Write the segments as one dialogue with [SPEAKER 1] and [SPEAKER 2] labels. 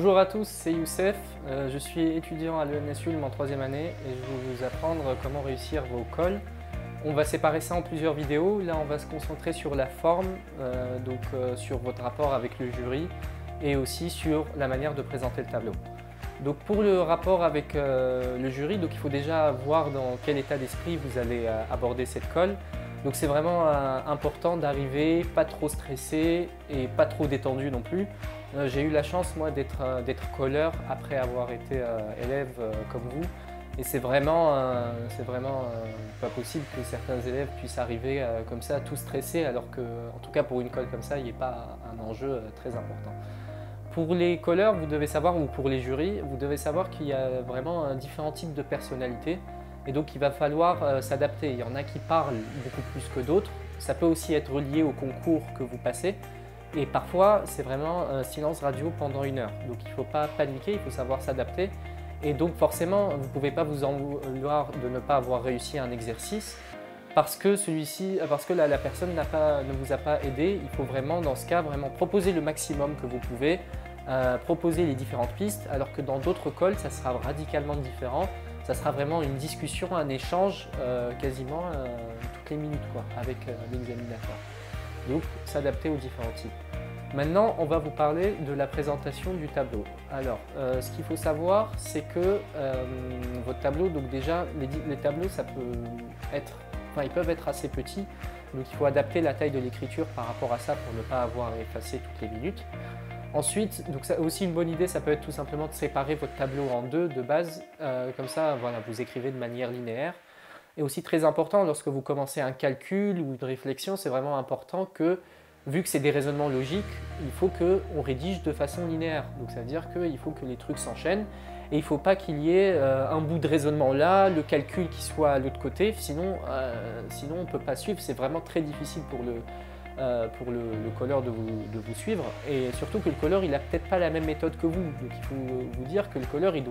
[SPEAKER 1] Bonjour à tous, c'est Youssef. Je suis étudiant à l'ENS Ulm en 3e année et je vais vous apprendre comment réussir vos calls. On va séparer ça en plusieurs vidéos. Là, on va se concentrer sur la forme, sur votre rapport avec le jury et aussi sur la manière de présenter le tableau. Donc pour le rapport avec le jury, il faut déjà voir dans quel état d'esprit vous allez aborder cette call. Donc c'est vraiment important d'arriver pas trop stressé et pas trop détendu non plus. J'ai eu la chance moi d'être calleur après avoir été élève comme vous. Et c'est vraiment pas possible que certains élèves puissent arriver comme ça tout stressés alors que, en tout cas pour une call comme ça, il n'y ait pas un enjeu très important. Pour les calleurs, vous devez savoir, ou pour les jurys, vous devez savoir qu'il y a vraiment différents types de personnalités. Et donc il va falloir s'adapter. Il y en a qui parlent beaucoup plus que d'autres. Ça peut aussi être relié au concours que vous passez. Et parfois, c'est vraiment un silence radio pendant 1 heure. Donc il ne faut pas paniquer, il faut savoir s'adapter. Et donc forcément, vous ne pouvez pas vous en vouloir de ne pas avoir réussi un exercice parce que la personne ne vous a pas aidé. Il faut vraiment, dans ce cas, vraiment proposer le maximum que vous pouvez, proposer les différentes pistes, alors que dans d'autres calls, ça sera radicalement différent. Ça sera vraiment une discussion, un échange quasiment toutes les minutes avec l'examinateur. Donc, s'adapter aux différents types. Maintenant, on va vous parler de la présentation du tableau. Alors, ce qu'il faut savoir, c'est que votre tableau, donc déjà, les tableaux, ils peuvent être assez petits. Donc, il faut adapter la taille de l'écriture par rapport à ça pour ne pas avoir à effacer toutes les minutes. Ensuite, donc ça aussi une bonne idée, ça peut être tout simplement de séparer votre tableau en deux de base. Comme ça, voilà, vous écrivez de manière linéaire. Et aussi très important, lorsque vous commencez un calcul ou une réflexion, c'est vraiment important que, vu que c'est des raisonnements logiques, il faut qu'on rédige de façon linéaire. Donc ça veut dire qu'il faut que les trucs s'enchaînent et il ne faut pas qu'il y ait un bout de raisonnement là, le calcul qui soit à l'autre côté, sinon on ne peut pas suivre. C'est vraiment très difficile pour le calleur de vous suivre, et surtout que le calleur il n'a peut-être pas la même méthode que vous. Donc il faut vous dire que le calleur il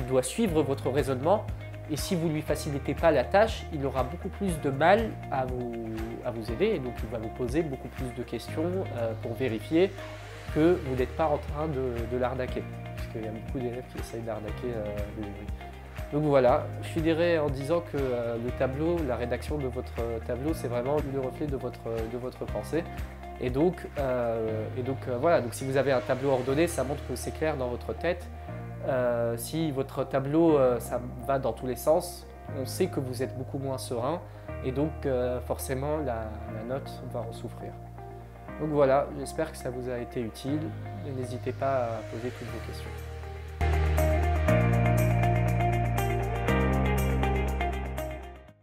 [SPEAKER 1] doit suivre votre raisonnement. Et si vous ne lui facilitez pas la tâche, il aura beaucoup plus de mal à vous aider et donc il va vous poser beaucoup plus de questions pour vérifier que vous n'êtes pas en train de l'arnaquer. Parce qu'il y a beaucoup d'élèves qui essayent d'arnaquer le jury. Donc voilà, je finirai en disant que le tableau, la rédaction de votre tableau, c'est vraiment le reflet de votre pensée. Et donc voilà, donc si vous avez un tableau ordonné, ça montre que c'est clair dans votre tête. Si votre tableau ça va dans tous les sens, on sait que vous êtes beaucoup moins serein et donc forcément la note va en souffrir. Donc voilà, j'espère que ça vous a été utile et n'hésitez pas à poser toutes vos questions.